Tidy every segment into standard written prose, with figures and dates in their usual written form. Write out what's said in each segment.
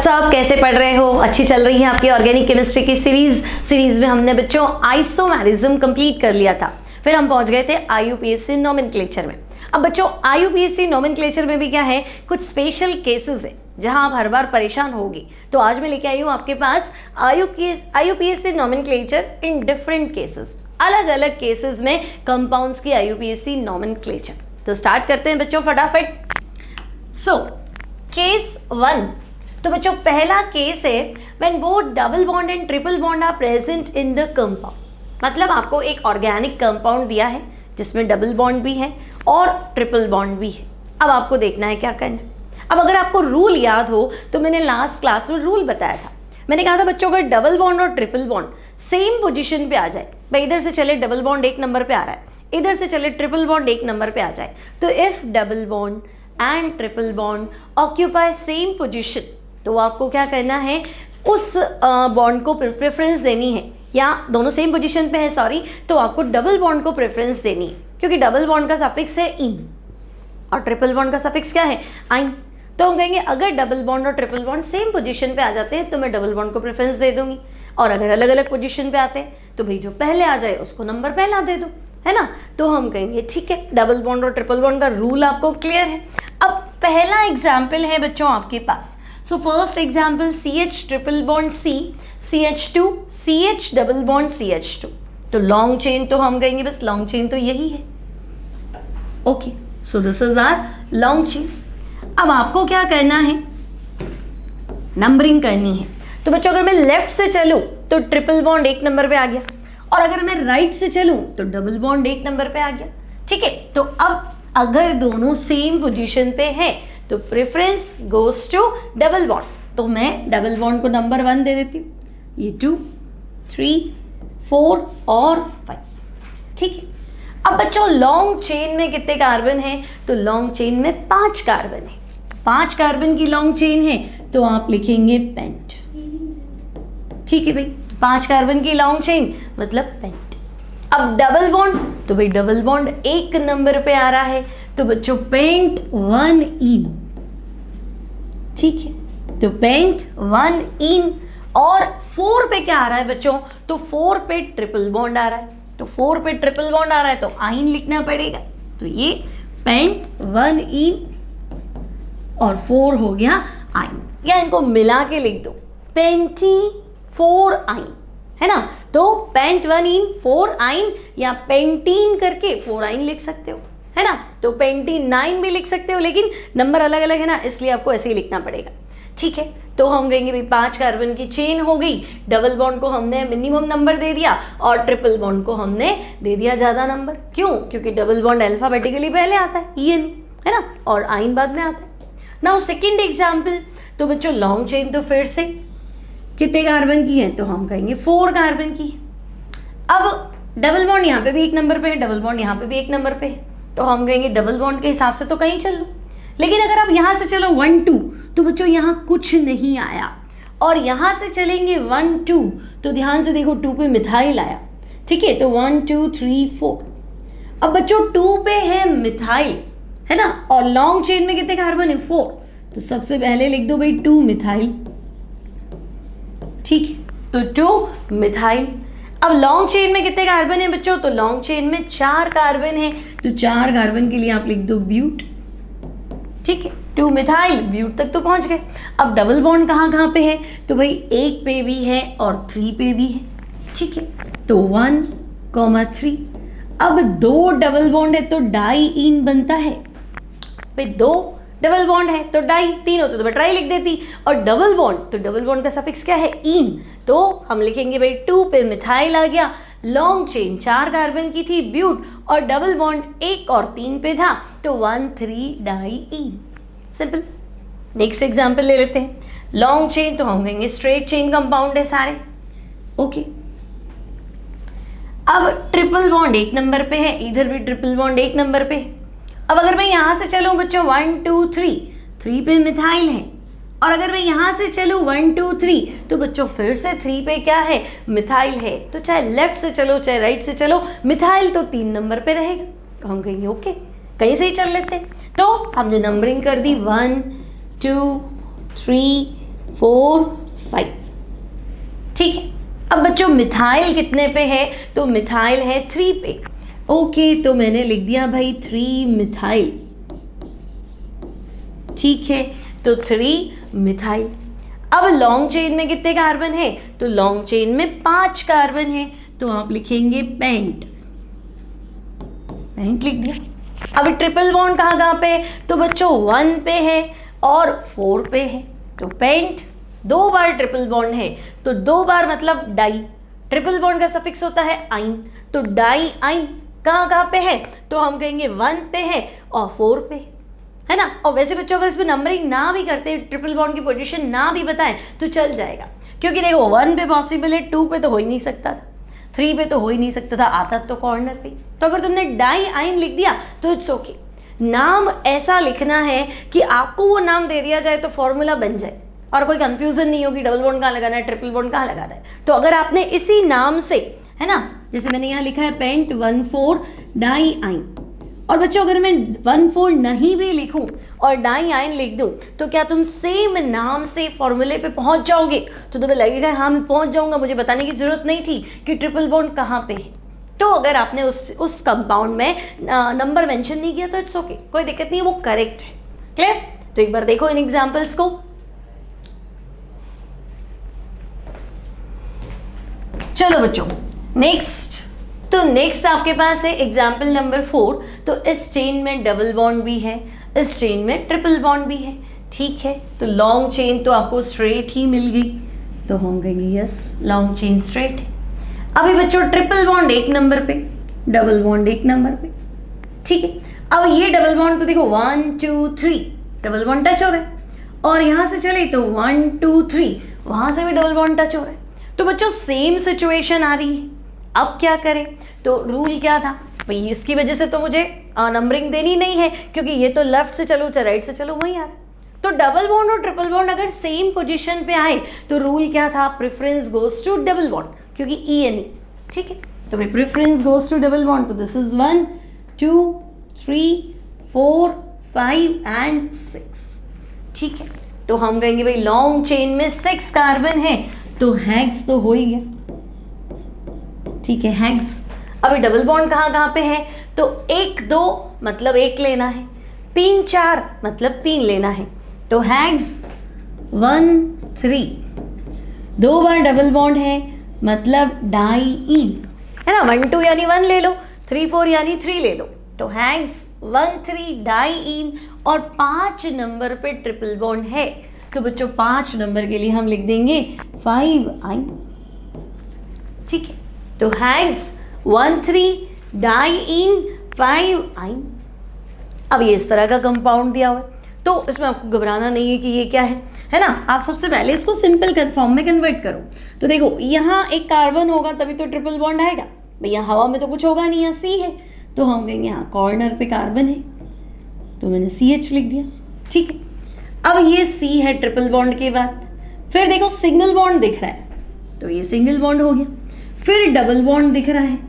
WhatsApp, कैसे पढ़ रहे हो? अच्छी चल रही है आपकी ऑर्गेनिक केमिस्ट्री की सीरीज में हमने बच्चों आइसोमेरिज्म कंप्लीट कर लिया था। फिर हम पहुंच गए थे आईयूपीएससी नोमेनक्लेचर में। अब बच्चों आईयूपीएससी नोमेनक्लेचर में भी क्या है, कुछ स्पेशल केसेस है जहां आप हर बार परेशान होगी। तो आज मैं लेके आई हूं आपके पास IUPAC nomenclature in different cases, अलग अलग केसेस में कंपाउंड्स की आईयूपीएससी नोमेनक्लेचर। तो स्टार्ट करते हैं बच्चों फटाफट। सो केस 1, तो बच्चों पहला केस है when both double bond and triple bond are present in the compound. मतलब आपको एक ऑर्गेनिक कंपाउंड दिया है जिसमें डबल बॉन्ड भी है और ट्रिपल बॉन्ड भी है। अब आपको देखना है क्या करना है। अब अगर आपको रूल याद हो तो मैंने लास्ट क्लास में रूल बताया था। मैंने कहा था बच्चों अगर डबल बॉन्ड और ट्रिपल बॉन्ड सेम पोजीशन पे आ जाए, भाई इधर से चले डबल बॉन्ड 1 नंबर पे आ रहा है, इधर से चले ट्रिपल बॉन्ड 1 नंबर पे आ जाए, तो if double bond and triple bond occupy same position, तो आपको क्या करना है, उस बॉन्ड को प्रेफरेंस देनी है, या दोनों सेम पोजीशन पे है सॉरी, तो आपको डबल बॉन्ड को प्रेफरेंस देनी है, क्योंकि डबल बॉन्ड का सफिक्स है इन और ट्रिपल बॉन्ड का सफिक्स क्या है, आइन। तो हम कहेंगे अगर डबल बॉन्ड और ट्रिपल बॉन्ड सेम पोजीशन पे आ जाते हैं तो मैं डबल बॉन्ड को प्रेफरेंस दे दूंगी, और अगर अलग अलग पोजीशन पे आते हैं तो भाई जो पहले आ जाए उसको नंबर पहला दे दो, है ना। तो हम कहेंगे ठीक है, डबल बॉन्ड और ट्रिपल बॉन्ड का रूल आपको क्लियर है। अब पहला एग्जाम्पल है बच्चों आपके पास। So first example CH triple bond C, CH2, CH double bond CH2। तो लॉन्ग चेन तो हम कहेंगे बस लॉन्ग चेन तो यही है। Okay, so this is our long chain. अब आपको क्या करना है, नंबरिंग करनी है। तो बच्चों अगर मैं लेफ्ट से चलूं तो ट्रिपल बॉन्ड 1 नंबर पे आ गया, और अगर मैं राइट से चलूं तो डबल बॉन्ड 1 नंबर पे आ गया। ठीक है, तो अब अगर दोनों सेम पोजीशन पे है तो preference goes to double bond, तो मैं डबल बॉन्ड को नंबर 1 दे देती हूँ, ये 2, 3, 4 और 5। ठीक है, अब बच्चों लॉन्ग चेन में कितने कार्बन है, तो लॉन्ग चेन में 5 कार्बन है। 5 कार्बन की लॉन्ग चेन है तो आप लिखेंगे पेंट। ठीक है भाई, 5 कार्बन की लॉन्ग चेन मतलब पेंट। अब डबल बॉन्ड, तो भाई डबल बॉन्ड 1 नंबर पे आ रहा है, तो बच्चों पेंट 1 इन। ठीक है, तो पेंट 1 इन। और 4 पे क्या आ रहा है बच्चों, तो 4 पे ट्रिपल बॉन्ड आ रहा है, तो 4 पे ट्रिपल बॉन्ड आ रहा है तो आइन लिखना पड़ेगा। तो ये पेंट 1 इन और 4 हो गया आइन, या इनको मिला के लिख दो पेंटी 4 आइन, है ना। तो पेंट 1 इन 4 आइन, या पेंटीन करके 4 आइन लिख सकते हो, है ना। तो पेंटीन 9 भी लिख सकते हो, लेकिन नंबर अलग अलग है ना, इसलिए आपको ऐसे ही लिखना पड़ेगा। ठीक है, तो हम कहेंगे भाई 5 कार्बन की चेन हो गई, डबल बॉन्ड को हमने मिनिमम नंबर दे दिया और ट्रिपल बॉन्ड को हमने दे दिया ज़्यादा नंबर। क्यों? क्योंकि डबल बॉन्ड अल्फाबेटिकली पहले आता है, ये नहीं, है ना, और आइन बाद में आता है। नाउ सेकेंड एग्जाम्पल, तो बच्चों लॉन्ग चेन तो फिर से कितने कार्बन की है, तो हम कहेंगे 4 कार्बन की। अब डबल बॉन्ड यहाँ पे भी 1 नंबर पे है, डबल बॉन्ड यहाँ पे भी 1 नंबर पे है, तो हम कहेंगे डबल बॉन्ड के हिसाब से तो कहीं चल लो। लेकिन अगर आप यहाँ से चलो 1, 2, तो बच्चों यहाँ कुछ नहीं आया, और यहाँ से चलेंगे 1, 2, तो ध्यान से देखो 2 पे मिथाइल आया। ठीक है, तो 1, 2, 3, 4। अब बच्चों 2 पे है मिथाइल, है ना, और लॉन्ग चेन में कितने कार्बन है, 4, तो सबसे पहले लिख दो भाई 2 मिथाइल। ठीक है, तो 2 मिथाइल। अब लॉन्ग चेन में कितने कार्बन है बच्चों, तो लॉन्ग चेन में 4 कार्बन है, तो 4 कार्बन के लिए आप लिख दो ब्यूट। ठीक है, 2 मिथाइल, ब्यूट तक तो पहुंच गए। अब डबल बॉन्ड कहाँ पे है, तो भाई 1 पे भी है और 3 पे भी है। ठीक है, तो 1, 3। अब 2 डबल बॉन्ड है तो डाई इन बनता है, भाई 2 डबल बॉन्ड है तो डाई, 3 होते तो मैं ट्राई लिख देती, और डबल बॉन्ड, तो डबल बॉन्ड का सफिक्स क्या है, इन, तो हम लिखेंगे भाई 2 पे मिथाइल आ गया, लॉन्ग चेन 4 कार्बन की थी ब्यूट, और डबल बॉन्ड 1 और 3 पे था, तो 1, 3 डाई इन। सिंपल। नेक्स्ट एग्जाम्पल ले लेते हैं। लॉन्ग चेन तो हम कहेंगे स्ट्रेट चेन कंपाउंड है सारे। ओके, अब ट्रिपल बॉन्ड 1 नंबर पे है, इधर भी ट्रिपल बॉन्ड 1 नंबर पे है। अब अगर मैं यहाँ से चलूँ बच्चों 1, 2, 3 पे मिथाइल है, और अगर मैं यहाँ से चलूँ 1, 2, 3, तो बच्चों फिर से 3 पे क्या है, मिथाइल है। तो चाहे लेफ्ट से चलो चाहे राइट से चलो, मिथाइल तो 3 नंबर पे रहेगा। तो हम कहेंगे ओके, कहीं से ही चल लेते हैं। तो हमने नंबरिंग कर दी 1, 2, 3, 4 5। ठीक है, अब बच्चों मिथाइल कितने पे है? तो मिथाइल है 3 पे। ओके, तो मैंने लिख दिया भाई 3 मिथाइल। ठीक है, तो 3 मिथाइल। अब लॉन्ग चेन में कितने कार्बन है? तो लॉन्ग चेन में 5 कार्बन है, तो आप लिखेंगे पेंट। पेंट लिख दिया। अब ट्रिपल बॉन्ड कहाँ पे है? तो बच्चों 1 पे है और 4 पे है, तो पेंट। 2 बार ट्रिपल बॉन्ड है तो 2 बार मतलब डाई। ट्रिपल बॉन्ड का सफिक्स होता है आइन, तो डाई आइन कहाँ पे है? तो हम कहेंगे 1 पे है और 4 पे है ना। और वैसे बच्चों अगर इसमें नंबरिंग ना भी करते, ट्रिपल बॉन्ड की पोजीशन ना भी बताएं तो चल जाएगा, क्योंकि देखो 1 पे पॉसिबल है, 2 पे तो हो ही नहीं सकता था, 3 पे तो हो ही नहीं सकता था, आता तो कॉर्नर पे। तो अगर तुमने डाई आइन लिख दिया तो इट्स ओके। नाम ऐसा लिखना है कि आपको वो नाम दे दिया जाए तो फॉर्मूला बन जाए और कोई कंफ्यूजन नहीं होगी डबल बॉन्ड कहाँ लगाना है, ट्रिपल बॉन्ड कहाँ लगाना है। तो अगर आपने इसी नाम से, है ना, जैसे मैंने यहाँ लिखा है पेंट 1,4 डाई आइन, और बच्चों अगर मैं 1,4 नहीं भी लिखूं और डाई आइन लिख दूं तो क्या तुम सेम नाम से फॉर्मूले पे पहुंच जाओगे? तो तुम्हें लगेगा हाँ मैं पहुंच जाऊंगा, मुझे बताने की जरूरत नहीं थी कि ट्रिपल बॉन्ड कहाँ पे है। तो अगर आपने उस कंपाउंड में नंबर मेंशन नहीं किया तो इट्स ओके, कोई दिक्कत नहीं है, वो करेक्ट है। क्लियर? तो एक बार देखो इन एग्जाम्पल्स को। चलो बच्चों नेक्स्ट, तो नेक्स्ट आपके पास है एग्जाम्पल नंबर 4। तो इस चेन में डबल बॉन्ड भी है, इस चेन में ट्रिपल बॉन्ड भी है। ठीक है, तो लॉन्ग चेन तो आपको स्ट्रेट ही मिल गई, तो हम कहेंगे यस लॉन्ग चेन स्ट्रेट है। अभी बच्चों ट्रिपल बॉन्ड 1 नंबर पे, डबल बॉन्ड 1 नंबर पे। ठीक है, अब ये डबल बॉन्ड तो देखो 1 2 3 डबल बॉन्ड टच हो रहा है, और यहां से चले तो 1 2 3 वहां से भी डबल बॉन्ड टच हो रहा है। तो बच्चों सेम सिचुएशन आ रही है। अब क्या करें? तो रूल क्या था भाई, इसकी वजह से तो मुझे नंबरिंग देनी नहीं है, क्योंकि ये तो लेफ्ट से चलो चाहे राइट से चलो वहीं आ रहा है। तो डबल बॉन्ड और ट्रिपल बॉन्ड अगर सेम पोजीशन पे आए तो रूल क्या था? Preference goes to double bond, क्योंकि ई एन ई। ठीक है, तो भाई preference goes to double bond, तो दिस इज 1 2 3 4 5 एंड 6। ठीक है, तो हम कहेंगे भाई लॉन्ग चेन में 6 कार्बन है, तो हेक्स तो हो ही गया। ठीक है, हेक्स। अभी डबल बॉन्ड कहाँ पे है? तो 1 2 मतलब 1 लेना है, 3 4 मतलब 3 लेना है, तो हेक्स 1 3। 2 बार डबल बॉन्ड है मतलब डाई इन, है ना, 1 2 यानी 1 ले लो, 3 4 यानी 3 ले लो, तो हेक्स 1 3 डाई इन। और 5 नंबर पे ट्रिपल बॉन्ड है, तो बच्चों 5 नंबर के लिए हम लिख देंगे 5 आइन। ठीक है, तो हेक्स 1 3 डाई इन 5 आइन। अब ये इस तरह का कंपाउंड दिया हुआ है, तो इसमें आपको घबराना नहीं है कि ये क्या है ना। आप सबसे पहले इसको सिंपल फॉर्म में कन्वर्ट करो। तो देखो यहाँ एक कार्बन होगा तभी तो ट्रिपल बॉन्ड आएगा, भैया हवा में तो कुछ होगा नहीं, यहाँ सी है, तो हम कहेंगे यहाँ कॉर्नर पे कार्बन है, तो मैंने CH लिख दिया। ठीक है, अब ये C है ट्रिपल बॉन्ड के बाद, फिर देखो सिंगल बॉन्ड दिख रहा है, तो ये सिंगल बॉन्ड हो गया, फिर डबल बॉन्ड दिख रहा है।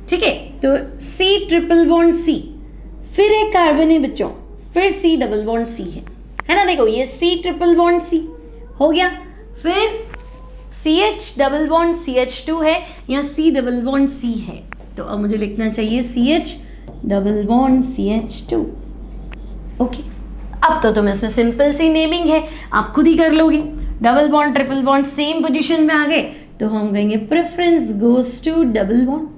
ठीक है, तो C ट्रिपल बॉन्ड C, फिर एक कार्बन है बच्चों, फिर C डबल बॉन्ड C है ना। देखो ये C ट्रिपल बॉन्ड C हो गया, फिर CH डबल बॉन्ड CH2 है, या C डबल बॉन्ड C है, तो अब मुझे लिखना चाहिए CH double bond CH2। Okay, अब तो तुम इसमें सिंपल सी नेमिंग है, आप खुद ही कर लोगे। Double bond triple bond same position में आ गए, तो हम कहेंगे preference goes to double bond.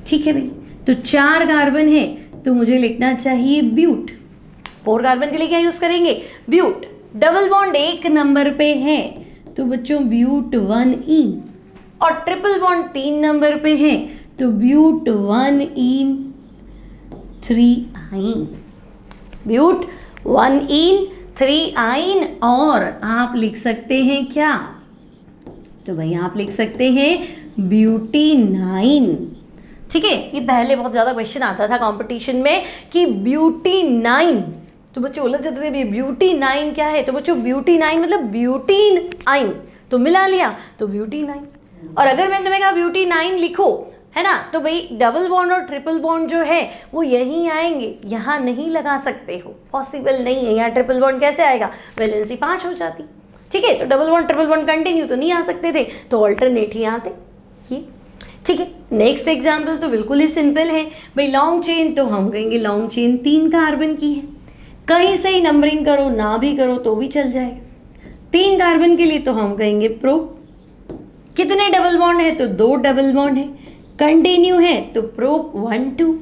ठीक है भाई, तो 4 कार्बन है तो मुझे लिखना चाहिए ब्यूट। 4 कार्बन के लिए क्या यूज करेंगे? ब्यूट। डबल बॉन्ड 1 नंबर पे है, तो बच्चों ब्यूट 1 इन, और ट्रिपल बॉन्ड 3 नंबर पे है, तो ब्यूट 1 इन 3 आइन। ब्यूट 1 इन 3 आइन, और आप लिख सकते हैं क्या? तो भाई आप लिख सकते हैं ब्यूटीनाइन। ठीक है, ये पहले बहुत ज़्यादा क्वेश्चन आता था कंपटीशन में कि ब्यूटीनाइन, तो बच्चे उलझ जाते थे ब्यूटीनाइन क्या है, तो बच्चों ब्यूटीनाइन मतलब ब्यूटीन आइन, तो मिला लिया तो ब्यूटीनाइन। और अगर मैंने तुम्हें कहा ब्यूटीनाइन लिखो, है ना, तो भाई डबल बॉन्ड और ट्रिपल बॉन्ड जो है वो यहीं आएंगे, यहाँ नहीं लगा सकते हो, पॉसिबल नहीं है। यहाँ ट्रिपल बॉन्ड कैसे आएगा? वैलेंसी 5 हो जाती, ठीक है, तो double bond triple bond continue तो नहीं आ सकते थे, तो ऑल्टरनेट ही आते ये। ठीक है, नेक्स्ट एग्जाम्पल तो बिल्कुल ही सिंपल है भाई, लॉन्ग चेन, तो हम कहेंगे लॉन्ग चेन 3 कार्बन की है, कहीं से ही नंबरिंग करो ना भी करो तो भी चल जाएगा। 3 कार्बन के लिए तो हम कहेंगे प्रो। कितने डबल बॉन्ड है, तो 2 डबल बॉन्ड है, कंटिन्यू है तो प्रोप 1 2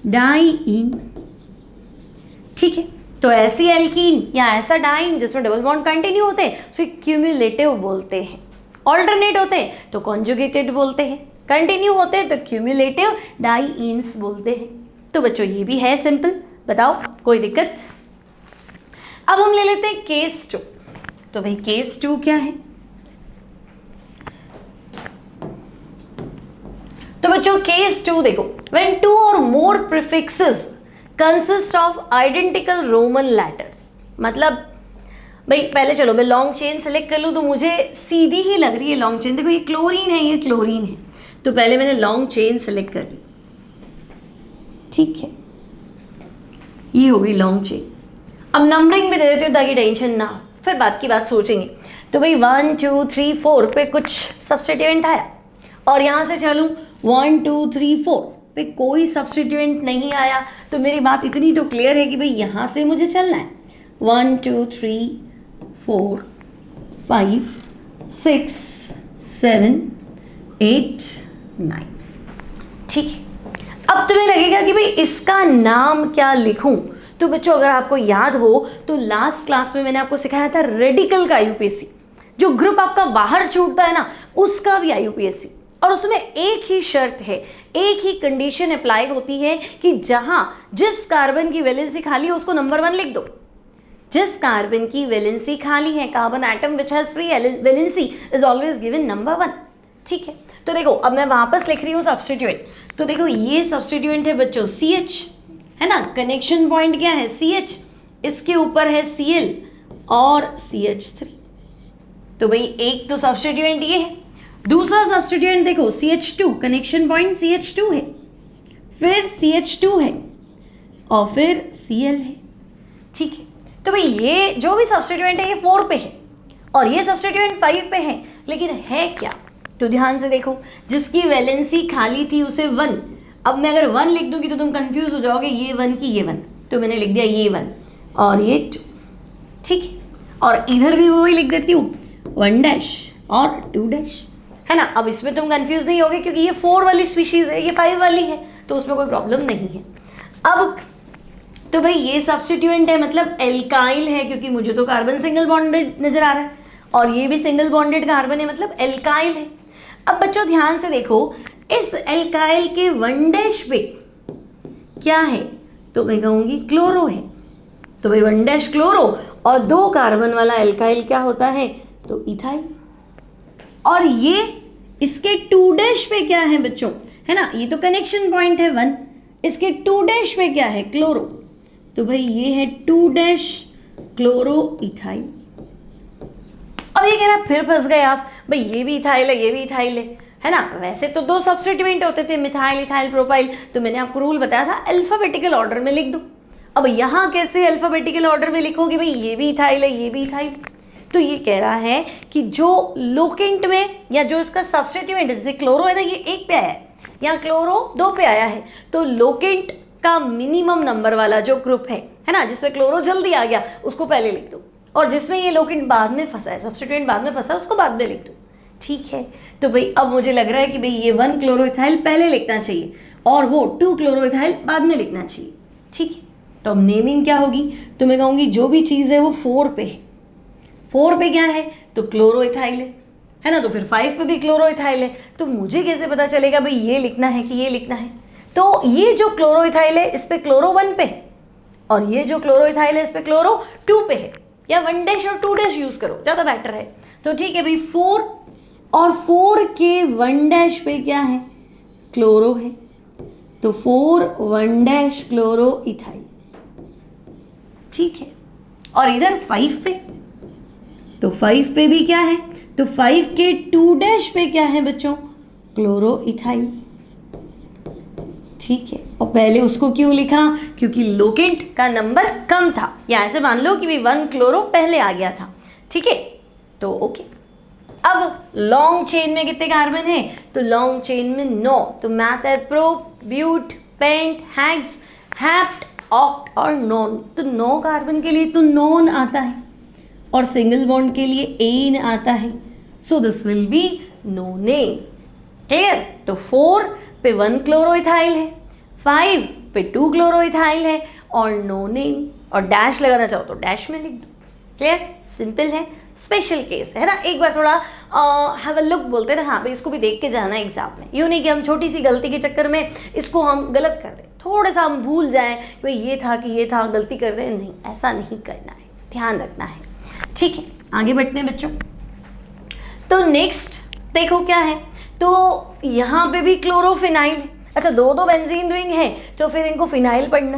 डाईन। ठीक है, तो ऐसी एल्कीन या ऐसा डाइन जिसमें डबल बॉन्ड कंटिन्यू होते हैं उसे क्यूमुलेटिव बोलते हैं, ऑल्टरनेट होते हैं तो कॉन्जुगेटेड बोलते हैं, कंटिन्यू होते हैं तो क्यूमुलेटिव डाईन्स बोलते हैं। तो बच्चों ये भी है सिंपल, बताओ कोई दिक्कत। अब हम ले लेते हैं केस 2। तो भाई केस 2 क्या है, तो बच्चों केस 2 देखो, when 2 or more prefixes consist of identical Roman letters, मतलब भाई पहले चलो मैं लॉन्ग चेन सेलेक्ट कर लूँ तो मुझे सीधी ही लग रही है लॉन्ग चेन। देखो ये क्लोरीन है, ये क्लोरीन है, तो पहले मैंने लॉन्ग चेन सेलेक्ट कर ली, ठीक है, ये होगी लॉन्ग चेन। अब नंबरिंग भी दे देती हूँ ताकि टेंशन ना हो, फिर बात की बात सोचेंगे। तो भाई 1 2 3 4 पे कुछ सब्स्टिट्यूएंट आया, और यहाँ से चलूँ 1 2 3 4 पे कोई सब्स्टिट्यूएंट नहीं आया, तो मेरी बात इतनी तो क्लियर है कि भाई यहाँ से मुझे चलना है 1 2 3 4 5 6 7 8 9। ठीक है, अब तुम्हें लगेगा कि भाई इसका नाम क्या लिखूं। तो बच्चों अगर आपको याद हो तो लास्ट क्लास में मैंने आपको सिखाया था रेडिकल का आईयूपीएसी, जो ग्रुप आपका बाहर छूटता है ना उसका भी आईयूपीएसी, और उसमें एक ही शर्त है, एक ही कंडीशन अप्लाई होती है कि जहां जिस कार्बन की वैलेंसी खाली है उसको नंबर 1 लिख दो। जिस कार्बन की वैलेंसी खाली है, carbon atom which has free valency is always given number 1। ठीक है, तो देखो अब मैं वापस लिख रही हूँ सब्स्टिट्यूएंट। तो देखो ये सब्स्टिट्यूएंट है बच्चों CH, है ना, कनेक्शन पॉइंट क्या है CH, इसके ऊपर है Cl और CH3। तो भाई एक तो सब्स्टिट्यूएंट ये है, दूसरा सब्स्टिट्यूएंट देखो CH2, कनेक्शन पॉइंट CH2 है, फिर CH2 है और फिर Cl है। ठीक है, तो भाई ये जो भी सब्स्टिट्यूएंट है ये 4 पे है और ये सब्स्टिट्यूएंट 5 पे है, लेकिन है क्या, तो ध्यान से देखो, जिसकी वैलेंसी खाली थी उसे 1। अब मैं अगर 1 लिख दूंगी तो तुम कंफ्यूज हो जाओगे, ये 1 की ये 1, तो मैंने लिख दिया ये 1 और ये 2। ठीक है, और इधर भी वही लिख देती हूँ 1 डैश और 2 डैश, है ना। अब इसमें तुम कंफ्यूज नहीं होगे क्योंकि ये 4 वाली स्पीशीज है, ये 5 वाली है, तो उसमें कोई प्रॉब्लम नहीं है। अब तो भाई ये सब्स्टिट्यूएंट है मतलब एल्काइल है, क्योंकि मुझे तो कार्बन सिंगल बॉन्डेड नजर आ रहा है और ये भी सिंगल बॉन्डेड कार्बन है मतलब एल्काइल है। अब बच्चों ध्यान से देखो, इस एल्काइल के 1 डैश पे क्या है, तो मैं कहूँगी क्लोरो है। तो भाई 1 डैश क्लोरो और 2 कार्बन वाला एल्काइल क्या होता है, तो इथाइल। और ये इसके 2 डैश पे क्या है बच्चों, है ना, ये तो कनेक्शन पॉइंट है 1, इसके 2 डैश पे क्या है, क्लोरो। तो भाई ये है 2 डैश क्लोरो इथाइल। अब ये कह रहा फिर फंस गए आप, भाई ये भी इथाइल है ये भी इथाइल है ना। वैसे तो 2 सब्स्टिट्यूएंट होते थे, मिथाइल इथाइल प्रोपाइल, तो मैंने आपको रूल बताया था अल्फाबेटिकल ऑर्डर में लिख दो। अब यहाँ कैसे अल्फाबेटिकल ऑर्डर में लिखोगे, भाई ये भी इथाइल है ये भी इथाइल। तो ये कह रहा है कि जो लोकेंट में या जो इसका सब्स्टिट्यूएंट, जैसे क्लोरो है ना ये 1 पे आया है, यहाँ क्लोरो 2 पे आया है, तो लोकेंट का मिनिमम नंबर वाला जो ग्रुप है ना, जिसमें क्लोरो जल्दी आ गया उसको पहले लिख दो, और जिसमें ये लोकेंट बाद में फंसा है, सब्स्टिट्यूएंट बाद में फंसा है, उसको बाद में लिख दो। ठीक है, तो भाई अब मुझे लग रहा है कि भाई ये 1 क्लोरोइथाइल पहले लिखना चाहिए और वो 2 क्लोरोइथाइल बाद में लिखना चाहिए। ठीक है, तो अब नेमिंग क्या होगी, तो मैं कहूँगी जो भी चीज़ है वो 4 पे है। 4 पे क्या है, तो क्लोरोइथाइल है ना, तो फिर 5 पे भी क्लोरोइथाइल है। तो मुझे कैसे पता चलेगा भाई ये लिखना है कि ये लिखना है, तो ये जो क्लोरोइथाइल है इस पे क्लोरो 1 पे है और ये जो क्लोरोइथाइल है इस पे क्लोरो 2 पे है, या 1 डैश और 2 डैश यूज करो, ज़्यादा बेटर है। तो ठीक है भाई 4 और 4 के 1 डैश पे क्या है, क्लोरो है, तो 4 1 डैश क्लोरो इथाइल। ठीक है, और इधर 5 पे, तो 5 पे भी क्या है, तो 5 के 2 डैश पे क्या है बच्चों, क्लोरो इथाइल। ठीक है, और पहले उसको क्यों लिखा, क्योंकि लोकेंट का नंबर कम था, या ऐसे मान लो कि भाई 1 क्लोरो पहले आ गया था। ठीक है, तो ओके। अब लॉन्ग चेन में कितने कार्बन है, तो लॉन्ग चेन में 9, तो मैथ है prop, but, pent, hex, hept, oct और नॉन। तो 9 कार्बन के लिए तो नॉन आता है और सिंगल बॉन्ड के लिए एन आता है, so this will be नोनेन। Clear. तो 4 पे 1 क्लोरोइथाइल है, 5 पे 2 क्लोरोइथाइल है और नोनेन, और डैश लगाना चाहो तो डैश में लिख दो। क्लियर, सिंपल है, स्पेशल केस है ना। एक बार थोड़ा हैव अ लुक बोलते हैं ना, हाँ भाई इसको भी देख के जाना है एग्जाम में, यूँ नहीं कि हम छोटी सी गलती के चक्कर में इसको हम गलत कर दें, थोड़ा सा हम भूल जाएं कि भाई ये था कि ये था, गलती कर दें, नहीं ऐसा नहीं करना है, ध्यान रखना है। ठीक है, आगे बढ़ते हैं बच्चों। तो नेक्स्ट देखो क्या है, तो यहाँ पे भी क्लोरोफिनाइल है। अच्छा, दो बेंजीन रिंग है तो फिर इनको फिनाइल पढ़ना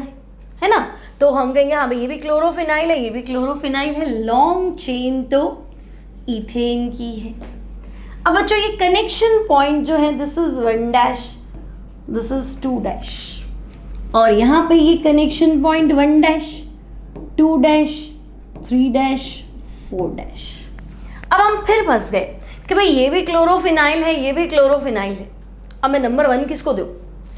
है ना। तो हम कहेंगे हाँ भाई ये भी क्लोरोफिनाइल है, ये भी क्लोरोफिनाइल है। लॉन्ग चेन तो इथेन की है। अब बच्चों ये कनेक्शन पॉइंट जो है this is 1 dash, this is 2 dash, और यहाँ पे ये connection point 1 dash, 2 dash, 3 dash, 4 dash. अब हम फिर फंस गए कि भाई ये भी क्लोरोफिनाइल है, ये भी क्लोरोफिनाइल है। अब मैं नंबर 1 किसको दूँ,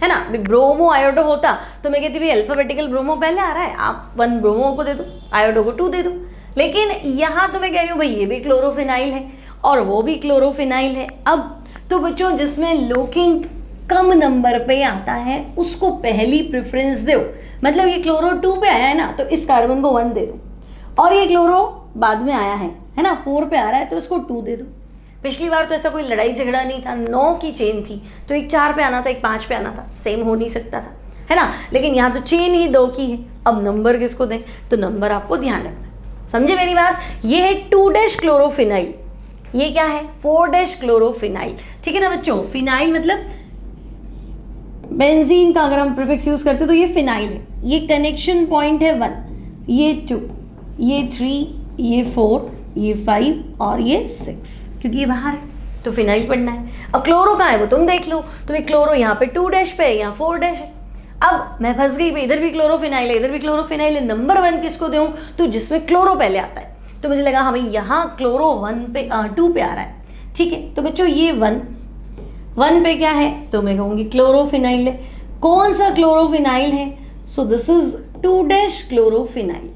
है ना। ब्रोमो आयोडो होता तो मैं कहती भाई अल्फाबेटिकल ब्रोमो पहले आ रहा है, आप 1 ब्रोमो को दे दो, आयोडो को 2 दे दो। लेकिन यहाँ तो मैं कह रही हूँ भाई ये भी क्लोरोफिनाइल है और वो भी क्लोरोफिनाइल है। अब तो बच्चों जिसमें लोकेंट कम नंबर पे आता है उसको पहली प्रेफरेंस दो। मतलब ये क्लोरो 2 पे आया है ना, तो इस कार्बन को 1 दे दो, और ये क्लोरो बाद में आया है ना, 4 पे आ रहा है तो इसको 2 दे दो। पिछली बार तो ऐसा कोई लड़ाई झगड़ा नहीं था, 9 की चेन थी तो एक 4 पे आना था, एक 5 पे आना था, सेम हो नहीं सकता था, है ना। लेकिन यहाँ तो चेन ही 2 की है, अब नंबर किसको दें, तो नंबर आपको ध्यान रखना है। समझे मेरी बात। ये है 2 डैश क्लोरोफिनाइल, ये क्या है 4 डैश क्लोरोफिनाइल। ठीक है ना बच्चों। फिनाइल मतलब बेंजीन का अगर हम प्रीफिक्स यूज करते तो ये फिनाइल है। ये कनेक्शन पॉइंट है 1, ये 2, ये 3, ये 4, ये 5 और ये 6, क्योंकि ये बाहर है तो फिनाइल पढ़ना है। अब क्लोरो कहाँ है वो तुम देख लो, तो ये क्लोरो यहाँ पे 2 डैश पे है, यहाँ 4 डैश है। अब मैं फंस गई, इधर भी क्लोरोफिनाइल है, इधर भी क्लोरोफिनाइल है, नंबर 1 किसको दूँ, तो जिसमें क्लोरो पहले आता है। तो मुझे लगा हाँ भाई यहाँ क्लोरो 2 पे आ रहा है। ठीक है, तो बच्चों ये 1 पे क्या है, तो मैं कहूँगी क्लोरोफिनाइल है। कौन सा क्लोरोफिनाइल है, सो दिस इज 2 डैश क्लोरोफिनाइल।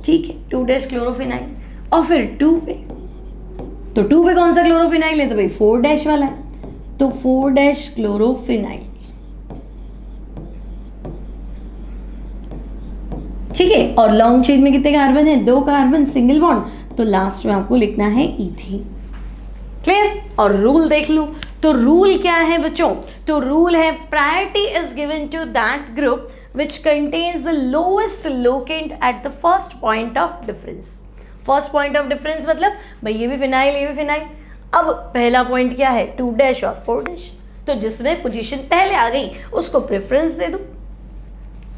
ठीक है, 2 डैश क्लोरोफिनाइल। और फिर 2 पे, तो 2 पे कौन सा क्लोरोफिनाइल है, तो भाई 4 डैश वाला है, तो 4 डैश क्लोरोफिनाइल। ठीक है, और लॉन्ग चेन में कितने कार्बन है, 2 कार्बन, सिंगल बॉन्ड, तो लास्ट में आपको लिखना है इथेन। क्लियर। और रूल देख लो, तो रूल क्या है बच्चों, तो रूल है priority is given to that group which contains the lowest locant at the first point of difference। First point of difference मतलब भाई ये भी फिनाइल, ये भी फिनाइल। अब पहला पॉइंट क्या है, 2 डैश और 4 डैश, तो जिसमें पोजीशन पहले आ गई उसको प्रेफरेंस दे दो।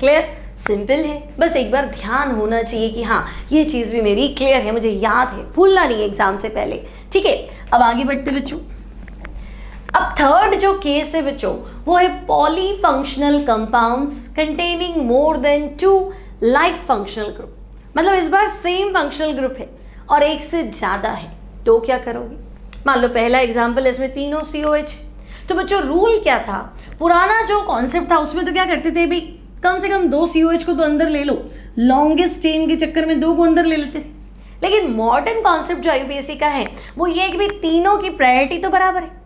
क्लियर, सिंपल है। बस एक बार ध्यान होना चाहिए कि हाँ ये चीज़ भी मेरी क्लियर है, मुझे याद है, भूलना नहीं है एग्जाम से पहले। ठीक है, अब आगे बढ़ते बच्चों। अब थर्ड जो केस है बच्चों वो है polyfunctional compounds containing more than 2 like functional group. मतलब इस बार सेम फंक्शनल ग्रुप है और एक से ज़्यादा है, तो क्या करोगे। मान लो पहला एग्जाम्पल है, इसमें तीनों COH। तो बच्चों रूल क्या था, पुराना जो कॉन्सेप्ट था उसमें तो क्या करते थे भाई, कम से कम 2 COH को तो अंदर ले लो, लॉन्गेस्ट चेन के चक्कर में 2 को अंदर ले लेते थे। लेकिन मॉडर्न कॉन्सेप्ट जो IUPAC का है वो ये है कि भाई तीनों की प्रायोरिटी तो बराबर है।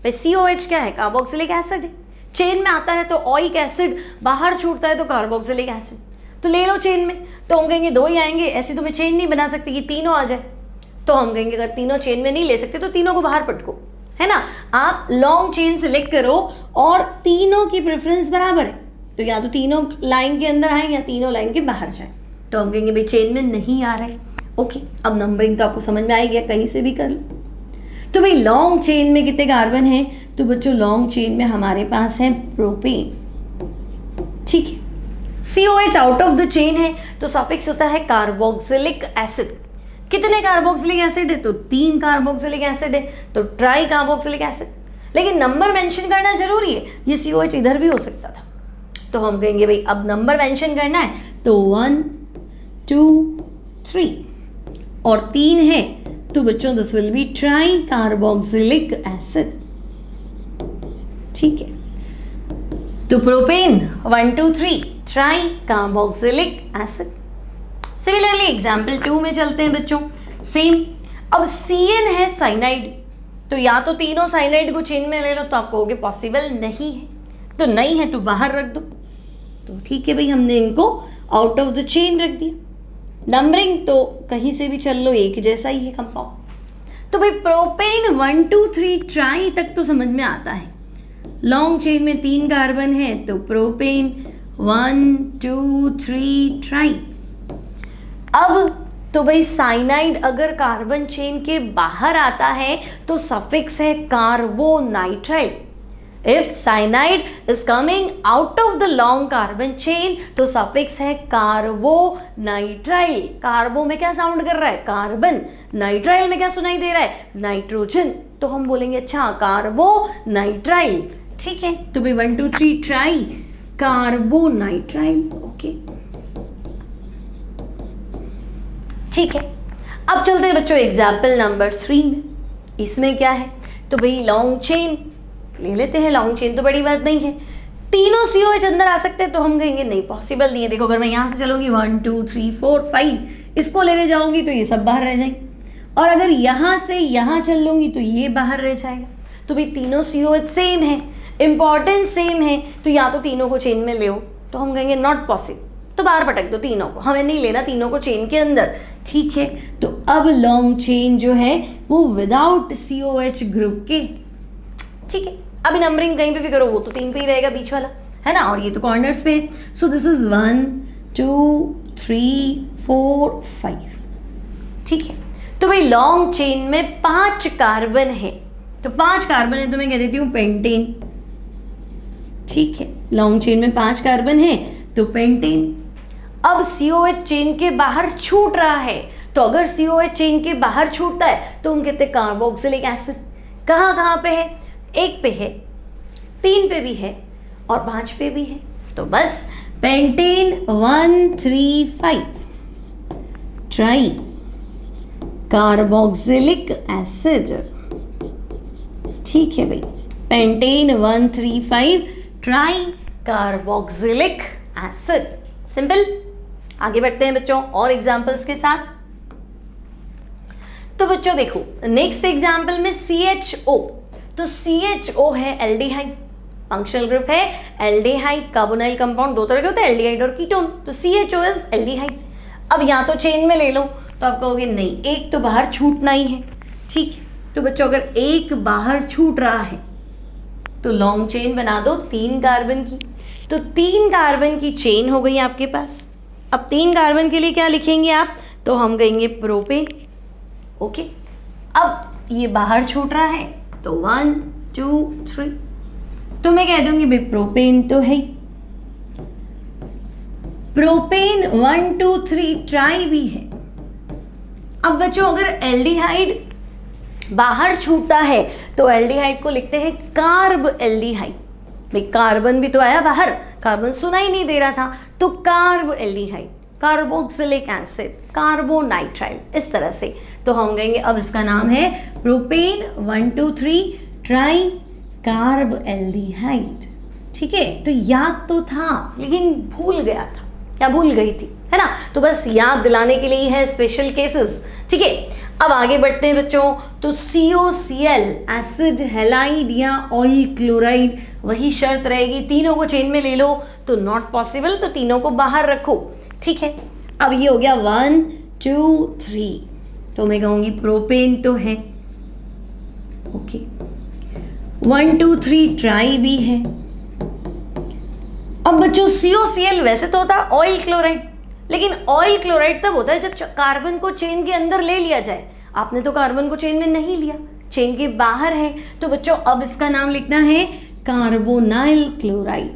भाई COH क्या है, कार्बोक्सिलिक एसिड है, चेन में आता है तो ओइक एसिड, बाहर छूटता है तो कार्बोक्सिलिक एसिड, तो ले लो चेन में। तो हम कहेंगे 2 ही आएंगे, ऐसी तो मैं चेन नहीं बना सकती कि तीनों आ जाए। तो हम कहेंगे अगर तीनों चेन में नहीं ले सकते तो तीनों को बाहर पटको, है ना। आप लॉन्ग चेन सेलेक्ट करो और तीनों की प्रेफरेंस बराबर है, तो या तो तीनों लाइन के अंदर आए या तीनों लाइन के बाहर जाए। तो हम कहेंगे भाई चेन में नहीं आ रहे। ओके, अब नंबरिंग तो आपको समझ में आ गया, कहीं से भी कर लो। तो भाई लॉन्ग चेन में कितने कार्बन हैं, तो बच्चों लॉन्ग चेन में हमारे पास है प्रोपेन। ठीक है, COH out of the chain है तो सफिक्स होता है कार्बोक्सिलिक एसिड। कितने कार्बोक्सिलिक एसिड है, तो 3 कार्बोक्सिलिक एसिड है, तो ट्राई कार्बोक्सिलिक एसिड। लेकिन नंबर मेंशन करना जरूरी है, ये COH इधर भी हो सकता था। तो हम कहेंगे भाई अब नंबर मेंशन करना है तो 1 2 3 और 3 है तो बच्चों this will be try carboxylic acid. ठीक है, तो propane 1 2 3 try carboxylic acid. Similarly example 2 में चलते हैं बच्चों, सेम। अब CN है साइनाइड, तो या तो तीनों साइनाइड को चेन में ले लो, तो आप कहोगे पॉसिबल नहीं है, तो नहीं है तो बाहर रख दो। तो ठीक है भाई, हमने इनको आउट ऑफ द चेन रख दिया। नंबरिंग तो कहीं से भी चल लो, एक जैसा ही है कंपाउंड। तो भाई प्रोपेन 1 2 3 ट्राई तक तो समझ में आता है। लॉन्ग चेन में 3 कार्बन है तो प्रोपेन 1 2 3 ट्राई। अब तो भाई साइनाइड अगर कार्बन चेन के बाहर आता है तो सफिक्स है carbonitrile. If cyanide is coming out of the long carbon chain तो सफिक्स है कार्बोनाइट्राइल। कार्बो में क्या साउंड कर रहा है? कार्बन। नाइट्राइल में क्या सुनाई दे रहा है? नाइट्रोजन। तो हम बोलेंगे अच्छा कार्बोनाइट्राइल। ठीक है, तो भाई 1 2 3 ट्राई कार्बोनाइट्राइल। ओके, ठीक है। अब चलते हैं बच्चों एग्जाम्पल नंबर 3 में। इसमें क्या है? तो भाई लॉन्ग चेन ले लेते हैं। लॉन्ग चेन तो बड़ी बात नहीं है, तीनों COH अंदर आ सकते हैं, तो हम कहेंगे नहीं पॉसिबल नहीं है। देखो अगर मैं यहाँ से चलूंगी 1 2 3 4 5, इसको लेने जाऊंगी तो ये सब बाहर रह जाएंगे, और अगर यहाँ से यहाँ चल लूंगी तो ये बाहर रह जाएगा। तो भाई तीनों COH सेम है, इंपॉर्टेंस सेम है, तो या तो तीनों को चेन में ले, तो हम कहेंगे नॉट पॉसिबल, तो बाहर पटक दो तीनों को, हमें नहीं लेना तीनों को चेन के अंदर। ठीक है, तो अब लॉन्ग चेन जो है वो विदाउट COH ग्रुप के। ठीक है, अभी नंबरिंग कहीं पे भी करो वो तो 3 पे ही रहेगा बीच वाला, है ना, और ये तो कॉर्नर्स पे है। सो दिस इज 1 2 3 4 5। ठीक है, तो भाई लॉन्ग चेन में 5 कार्बन है, तो 5 कार्बन है तो मैं कह देती हूँ पेंटेन। ठीक है, लॉन्ग चेन में 5 कार्बन है तो पेंटेन। अब COH चेन के बाहर छूट रहा है, तो अगर COH चेन के बाहर छूटता है तो हम कहते हैं कार्बोक्सिलिक एसिड। कहाँ कहाँ पे है? 1 पे है, 3 पे भी है और 5 पे भी है, तो बस पेंटेन 1 3 5 ट्राई कार्बोक्सिलिक एसिड। ठीक है भाई, pentane 1 3 5 try carboxylic acid. Simple. आगे बढ़ते हैं बच्चों और एग्जांपल्स के साथ। तो बच्चों देखो नेक्स्ट एग्जांपल में CHO, तो CHO है एल्डिहाइड, फंक्शनल ग्रुप है एल्डिहाइड। कार्बोनाइल कंपाउंड 2 तरह के होते हैं, एल्डिहाइड और कीटोन, तो CHO इज एल्डिहाइड। अब या तो चेन में ले लो, तो आप कहोगे नहीं, एक तो बाहर छूटना ही है। ठीक है, तो बच्चों अगर एक बाहर छूट रहा है तो लॉन्ग चेन बना दो 3 कार्बन की, तो 3 कार्बन की चेन हो गई आपके पास। अब 3 कार्बन के लिए क्या लिखेंगे आप? तो हम कहेंगे प्रोपेन। ओके, अब ये बाहर छूट रहा है तो 1 2 3, तो मैं कह दूंगी भाई प्रोपेन तो है। प्रोपेन 1 2 3 ट्राई भी है। अब बच्चों अगर एल्डिहाइड बाहर छूटता है तो एल्डिहाइड को लिखते हैं कार्ब एल्डिहाइड। भाई कार्बन भी तो आया बाहर, कार्बन सुनाई नहीं दे रहा था, तो carb aldehyde, carboxylic acid, carbonitrile, इस तरह से। तो हम कहेंगे अब इसका नाम है प्रोपेन 1 2 3 ट्राई कार्ब एल्डिहाइड। ठीक है, तो याद तो था लेकिन भूल गया था या भूल गई थी, है ना, तो बस याद दिलाने के लिए है स्पेशल केसेस। ठीक है, अब आगे बढ़ते हैं बच्चों। तो COCl एसिड हैलाइड या ऑयल क्लोराइड, वही शर्त रहेगी, तीनों को चेन में ले लो तो नॉट पॉसिबल, तो तीनों को बाहर रखो। ठीक है, अब ये हो गया 1 2 3, तो मैं कहूँगी प्रोपेन तो है। ओके, 1 2 3 ट्राई भी है। अब बच्चों COCl वैसे तो होता है ऑयल क्लोराइड, लेकिन ऑयल क्लोराइड तब होता है जब कार्बन को चेन के अंदर ले लिया जाए। आपने तो कार्बन को चेन में नहीं लिया, चेन के बाहर है, तो बच्चों अब इसका नाम लिखना है कार्बोनाइल क्लोराइड।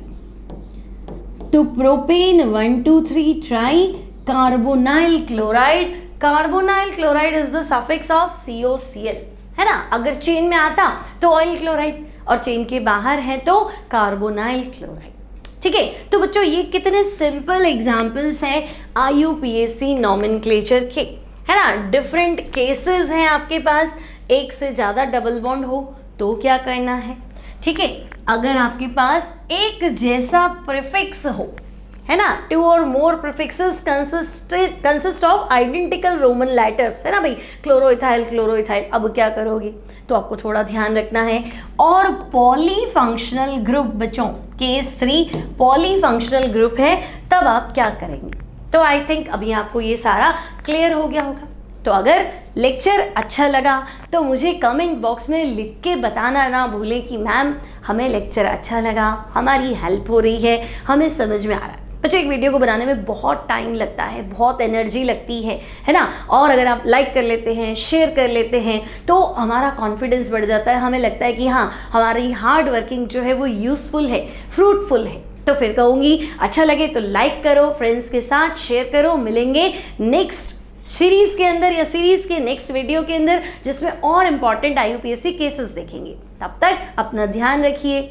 तो propane 1 2 3 try carbonyl chloride. Carbonyl chloride is the suffix of COCl, है ना। अगर चेन में आता तो ऑयल क्लोराइड, और चेन के बाहर है तो कार्बोनाइल क्लोराइड। ठीक है, तो बच्चों ये कितने सिंपल एग्जाम्पल्स हैं IUPAC नॉमेनक्लेचर के, है ना, डिफरेंट केसेस हैं आपके पास, एक से ज़्यादा डबल बॉन्ड हो तो क्या करना है, ठीक है। अगर आपके पास एक जैसा प्रीफिक्स हो, है ना, 2 और more prefixes consist of identical Roman letters, है ना भाई, क्लोरोइथाइल क्लोरोइथाइल, अब क्या करोगे, तो आपको थोड़ा ध्यान रखना है। और पॉलीफंक्शनल ग्रुप बच्चों, केस 3 पॉलीफंक्शनल ग्रुप है, तब आप क्या करेंगे। तो आई थिंक अभी आपको ये सारा क्लियर हो गया होगा। तो अगर लेक्चर अच्छा लगा तो मुझे कमेंट बॉक्स में लिख के बताना ना भूलें कि मैम हमें लेक्चर अच्छा लगा, हमारी हेल्प हो रही है, हमें समझ में आ रहा है। बच्चों एक वीडियो को बनाने में बहुत टाइम लगता है, बहुत एनर्जी लगती है ना, और अगर आप लाइक कर लेते हैं, शेयर कर लेते हैं तो हमारा कॉन्फिडेंस बढ़ जाता है, हमें लगता है कि हाँ हमारी हार्ड वर्किंग जो है वो यूज़फुल है, फ्रूटफुल है। तो फिर कहूँगी अच्छा लगे तो लाइक करो, फ्रेंड्स के साथ शेयर करो। मिलेंगे नेक्स्ट सीरीज़ के अंदर या सीरीज़ के नेक्स्ट वीडियो के अंदर जिसमें और इम्पॉर्टेंट IUPAC केसेस देखेंगे। तब तक अपना ध्यान रखिए।